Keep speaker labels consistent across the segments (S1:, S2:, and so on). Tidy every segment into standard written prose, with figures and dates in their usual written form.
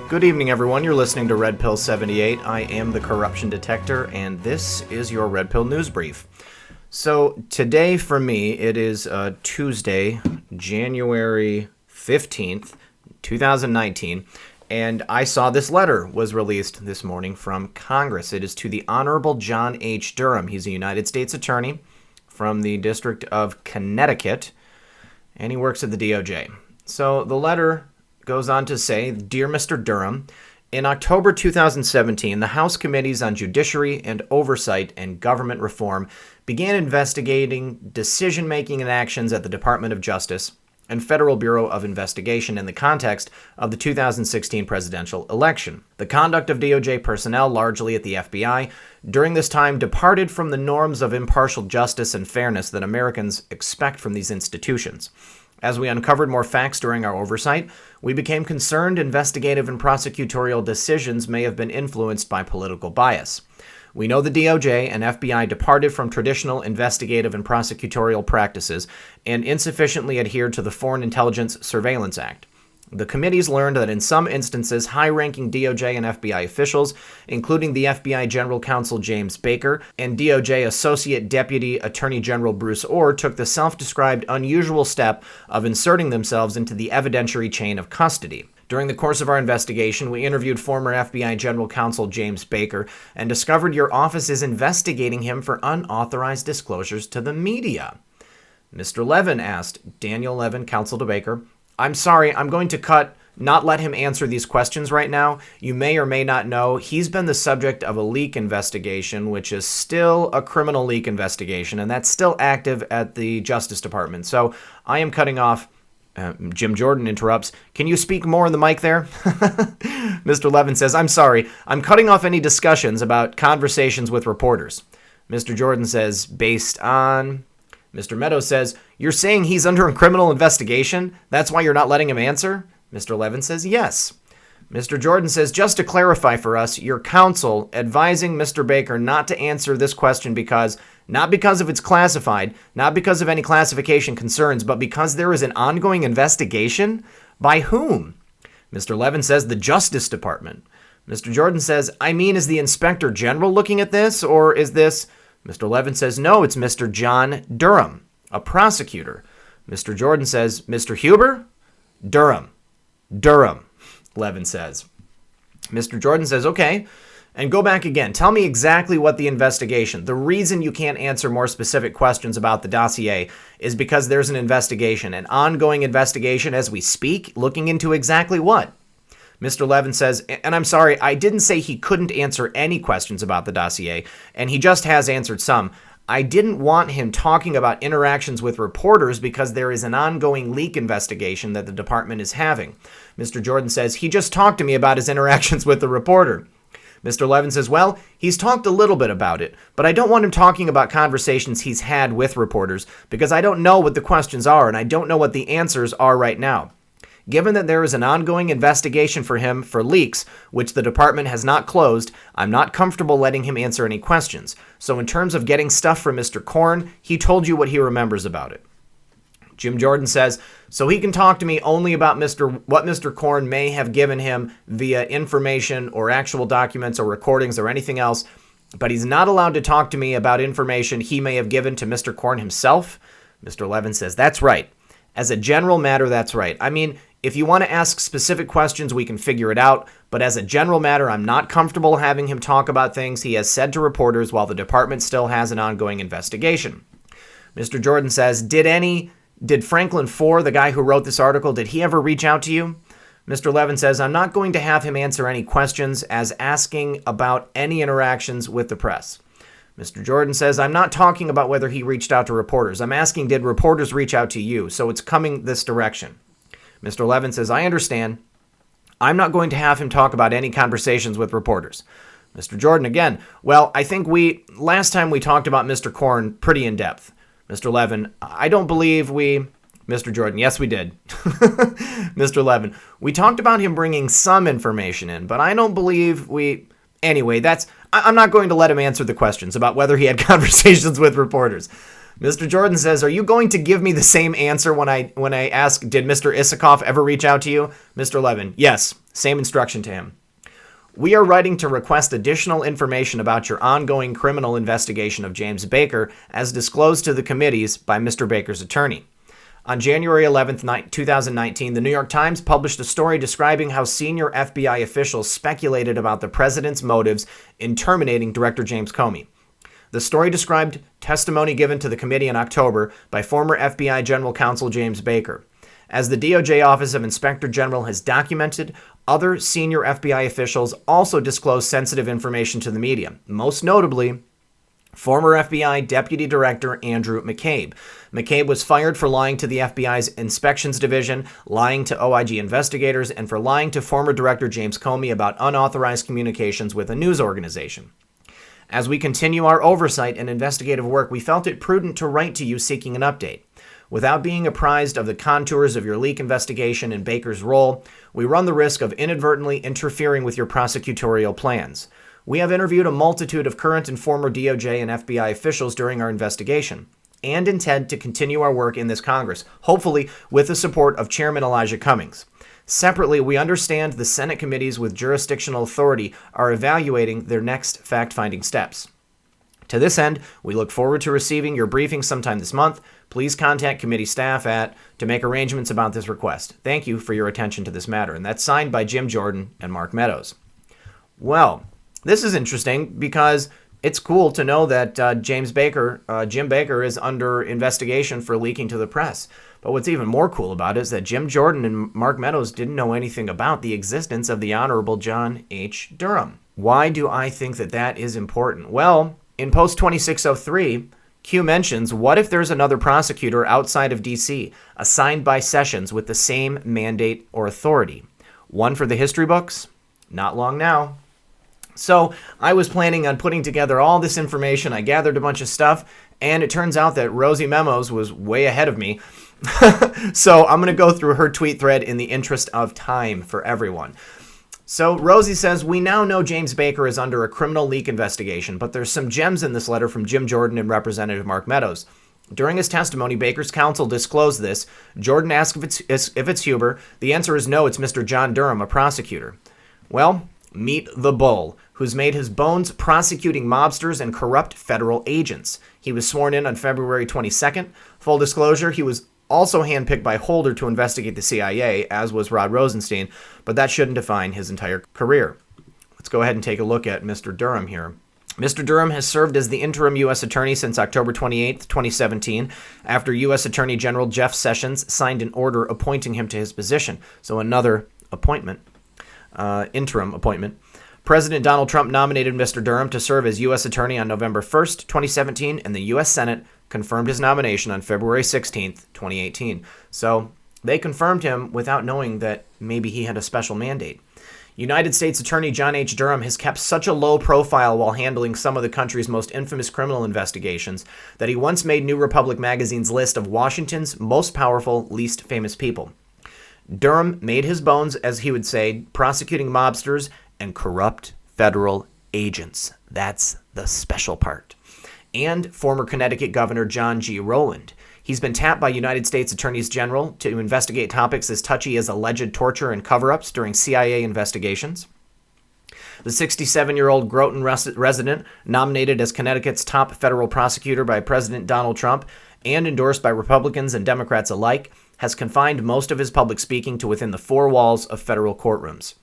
S1: Good evening, everyone. You're listening to Red Pill 78. I am the Corruption Detector, and this is your Red Pill News Brief. So today for me, it is Tuesday, January 15th, 2019, and I saw this letter was released this morning from Congress. It is to the Honorable John H. Durham. He's a United States Attorney from the District of Connecticut, and he works at the DOJ. So the letter goes on to say, Dear Mr. Durham, in October 2017, the House Committees on Judiciary and Oversight and Government Reform began investigating decision-making and actions at the Department of Justice and Federal Bureau of Investigation in the context of the 2016 presidential election. The conduct of DOJ personnel, largely at the FBI, during this time departed from the norms of impartial justice and fairness that Americans expect from these institutions. As we uncovered more facts during our oversight, we became concerned investigative and prosecutorial decisions may have been influenced by political bias. We know the DOJ and FBI departed from traditional investigative and prosecutorial practices and insufficiently adhered to the Foreign Intelligence Surveillance Act. The committees learned that in some instances, high-ranking DOJ and FBI officials, including the FBI General Counsel James Baker and DOJ Associate Deputy Attorney General Bruce Orr, took the self-described unusual step of inserting themselves into the evidentiary chain of custody. During the course of our investigation, we interviewed former FBI General Counsel James Baker and discovered your office is investigating him for unauthorized disclosures to the media. Mr. Levin asked Daniel Levin, counsel to Baker, I'm sorry, I'm going to not let him answer these questions right now. You may or may not know he's been the subject of a leak investigation, which is still a criminal leak investigation, and that's still active at the Justice Department. So I am cutting off. Jim Jordan interrupts. Can you speak more in the mic there? Mr. Levin says, I'm sorry, I'm cutting off any discussions about conversations with reporters. Mr. Jordan says, based on... Mr. Meadows says, you're saying he's under a criminal investigation? That's why you're not letting him answer? Mr. Levin says, yes. Mr. Jordan says, just to clarify for us, your counsel advising Mr. Baker not to answer this question not because of it's classified, not because of any classification concerns, but because there is an ongoing investigation? By whom? Mr. Levin says, the Justice Department. Mr. Jordan says, is the Inspector General looking at this, or is this... Mr. Levin says, no, it's Mr. John Durham, a prosecutor. Mr. Jordan says, Mr. Huber? Durham, Levin says. Mr. Jordan says, okay, and go back again. Tell me exactly what the investigation, the reason you can't answer more specific questions about the dossier is because there's an investigation, an ongoing investigation as we speak, looking into exactly what? Mr. Levin says, and I'm sorry, I didn't say he couldn't answer any questions about the dossier, and he just has answered some. I didn't want him talking about interactions with reporters because there is an ongoing leak investigation that the department is having. Mr. Jordan says, he just talked to me about his interactions with the reporter. Mr. Levin says, well, he's talked a little bit about it, but I don't want him talking about conversations he's had with reporters because I don't know what the questions are and I don't know what the answers are right now. Given that there is an ongoing investigation for him for leaks, which the department has not closed, I'm not comfortable letting him answer any questions. So in terms of getting stuff from Mr. Korn, he told you what he remembers about it. Jim Jordan says, so he can talk to me only about what Mr. Korn may have given him via information or actual documents or recordings or anything else, but he's not allowed to talk to me about information he may have given to Mr. Korn himself. Mr. Levin says, that's right. As a general matter, that's right. If you want to ask specific questions, we can figure it out. But as a general matter, I'm not comfortable having him talk about things he has said to reporters while the department still has an ongoing investigation. Mr. Jordan says, did Franklin Foer, the guy who wrote this article, did he ever reach out to you? Mr. Levin says, I'm not going to have him answer any questions as asking about any interactions with the press. Mr. Jordan says, I'm not talking about whether he reached out to reporters. I'm asking, did reporters reach out to you? So it's coming this direction. Mr. Levin says, I understand. I'm not going to have him talk about any conversations with reporters. Mr. Jordan again, well, I think last time we talked about Mr. Korn pretty in depth. Mr. Levin, I don't believe Mr. Jordan, yes, we did. Mr. Levin, we talked about him bringing some information in, but I don't believe Anyway, I'm not going to let him answer the questions about whether he had conversations with reporters. Mr. Jordan says, are you going to give me the same answer when I ask, did Mr. Isikoff ever reach out to you? Mr. Levin, yes. Same instruction to him. We are writing to request additional information about your ongoing criminal investigation of James Baker as disclosed to the committees by Mr. Baker's attorney. On January 11, 2019, the New York Times published a story describing how senior FBI officials speculated about the president's motives in terminating Director James Comey. The story described testimony given to the committee in October by former FBI General Counsel James Baker. As the DOJ Office of Inspector General has documented, other senior FBI officials also disclosed sensitive information to the media, most notably former FBI Deputy Director Andrew McCabe. McCabe was fired for lying to the FBI's Inspections Division, lying to OIG investigators, and for lying to former Director James Comey about unauthorized communications with a news organization. As we continue our oversight and investigative work, we felt it prudent to write to you seeking an update. Without being apprised of the contours of your leak investigation and Baker's role, we run the risk of inadvertently interfering with your prosecutorial plans. We have interviewed a multitude of current and former DOJ and FBI officials during our investigation and intend to continue our work in this Congress, hopefully with the support of Chairman Elijah Cummings. Separately, we understand the Senate committees with jurisdictional authority are evaluating their next fact-finding steps. To this end, we look forward to receiving your briefing sometime this month. Please contact committee staff to make arrangements about this request. Thank you for your attention to this matter. And that's signed by Jim Jordan and Mark Meadows. Well, this is interesting because it's cool to know that Jim Baker is under investigation for leaking to the press. But what's even more cool about it is that Jim Jordan and Mark Meadows didn't know anything about the existence of the Honorable John H. Durham. Why do I think that that is important? Well, in Post 2603, Q mentions, what if there's another prosecutor outside of D.C. assigned by Sessions with the same mandate or authority? One for the history books? Not long now. So I was planning on putting together all this information. I gathered a bunch of stuff, and it turns out that Rosie Memos was way ahead of me. So I'm going to go through her tweet thread in the interest of time for everyone. So Rosie says, we now know James Baker is under a criminal leak investigation, but there's some gems in this letter from Jim Jordan and Representative Mark Meadows. During his testimony, Baker's counsel disclosed this. Jordan asked if it's Huber. The answer is no, it's Mr. John Durham, a prosecutor. Well, meet the bull, who's made his bones prosecuting mobsters and corrupt federal agents. He was sworn in on February 22nd. Full disclosure, he was also handpicked by Holder to investigate the CIA, as was Rod Rosenstein, but that shouldn't define his entire career. Let's go ahead and take a look at Mr. Durham here. Mr. Durham has served as the interim U.S. Attorney since October 28, 2017, after U.S. Attorney General Jeff Sessions signed an order appointing him to his position. So another appointment, interim appointment. President Donald Trump nominated Mr. Durham to serve as U.S. Attorney on November 1st, 2017, and the U.S. Senate confirmed his nomination on February 16th, 2018. So they confirmed him without knowing that maybe he had a special mandate. United States Attorney John H. Durham has kept such a low profile while handling some of the country's most infamous criminal investigations that he once made New Republic magazine's list of Washington's most powerful, least famous people. Durham made his bones, as he would say, prosecuting mobsters and corrupt federal agents. That's the special part. And former Connecticut Governor John G. Rowland. He's been tapped by United States Attorneys General to investigate topics as touchy as alleged torture and cover-ups during CIA investigations. The 67-year-old Groton resident, nominated as Connecticut's top federal prosecutor by President Donald Trump and endorsed by Republicans and Democrats alike, has confined most of his public speaking to within the four walls of federal courtrooms.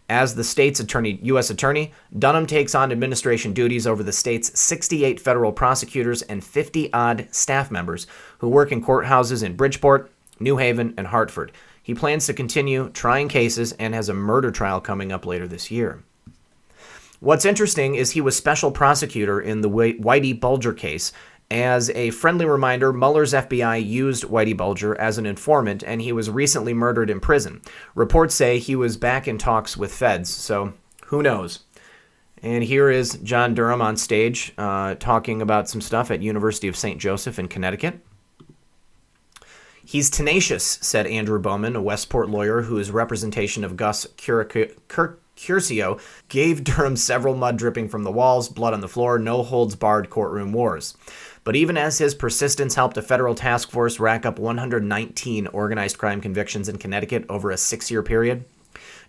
S1: As the state's U.S. attorney, Dunham takes on administration duties over the state's 68 federal prosecutors and 50-odd staff members who work in courthouses in Bridgeport, New Haven, and Hartford. He plans to continue trying cases and has a murder trial coming up later this year. What's interesting is he was special prosecutor in the Whitey Bulger case. As a friendly reminder, Mueller's FBI used Whitey Bulger as an informant, and he was recently murdered in prison. Reports say he was back in talks with feds, so who knows? And here is John Durham on stage talking about some stuff at University of St. Joseph in Connecticut. He's tenacious, said Andrew Bowman, a Westport lawyer whose representation of Gus Curcio gave Durham several mud dripping from the walls, blood on the floor, no-holds-barred courtroom wars. But even as his persistence helped a federal task force rack up 119 organized crime convictions in Connecticut over a 6-year period,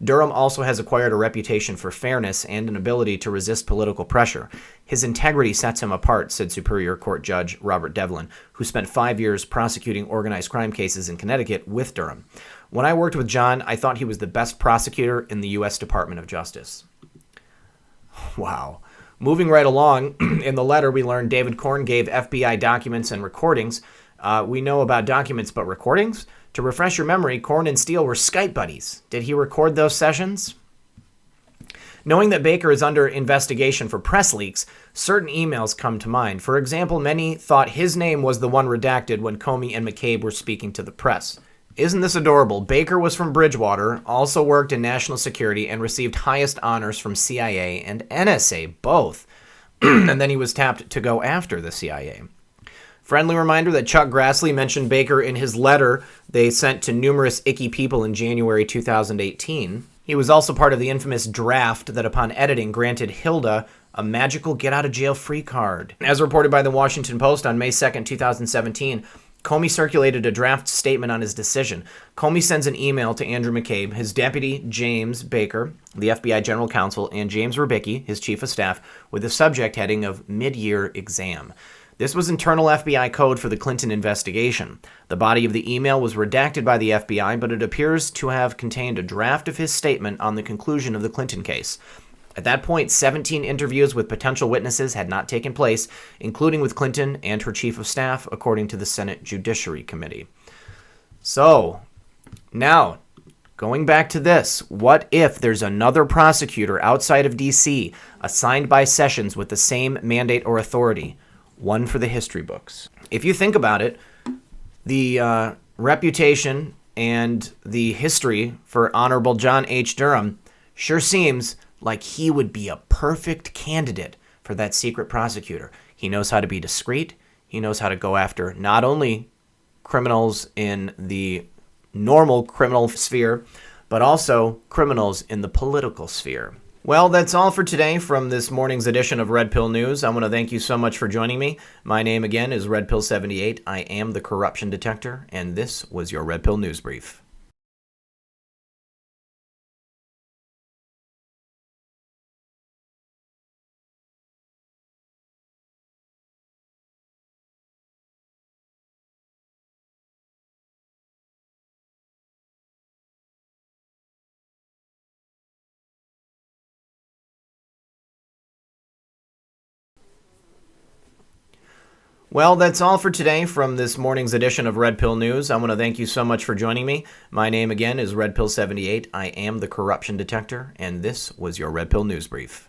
S1: Durham also has acquired a reputation for fairness and an ability to resist political pressure. His integrity sets him apart, said Superior Court Judge Robert Devlin, who spent 5 years prosecuting organized crime cases in Connecticut with Durham. When I worked with John, I thought he was the best prosecutor in the U.S. Department of Justice. Wow. Moving right along, in the letter we learned David Korn gave FBI documents and recordings. We know about documents, but recordings? To refresh your memory, Korn and Steele were Skype buddies. Did he record those sessions? Knowing that Baker is under investigation for press leaks, certain emails come to mind. For example, many thought his name was the one redacted when Comey and McCabe were speaking to the press. Isn't this adorable? Baker was from Bridgewater, also worked in national security, and received highest honors from CIA and NSA, both. And then he was tapped to go after the CIA. Friendly reminder that Chuck Grassley mentioned Baker in his letter they sent to numerous icky people in January 2018. He was also part of the infamous draft that, upon editing, granted Hilda a magical get-out-of-jail-free card. As reported by the Washington Post on May 2nd, 2017, Comey circulated a draft statement on his decision. Comey sends an email to Andrew McCabe, his deputy James Baker, the FBI general counsel, and James Rubicki, his chief of staff, with the subject heading of mid-year exam. This was internal FBI code for the Clinton investigation. The body of the email was redacted by the FBI, but it appears to have contained a draft of his statement on the conclusion of the Clinton case. At that point, 17 interviews with potential witnesses had not taken place, including with Clinton and her chief of staff, according to the Senate Judiciary Committee. So, now, going back to this, what if there's another prosecutor outside of D.C. assigned by Sessions with the same mandate or authority? One for the history books. If you think about it, the reputation and the history for Honorable John H. Durham sure seems like he would be a perfect candidate for that secret prosecutor. He knows how to be discreet. He knows how to go after not only criminals in the normal criminal sphere, but also criminals in the political sphere. Well, that's all for today from this morning's edition of Red Pill News. I want to thank you so much for joining me. My name again is Red Pill 78. I am the corruption detector, and this was your Red Pill News Brief. Well, that's all for today from this morning's edition of Red Pill News. I want to thank you so much for joining me. My name again is Red Pill 78. I am the corruption detector, and this was your Red Pill News Brief.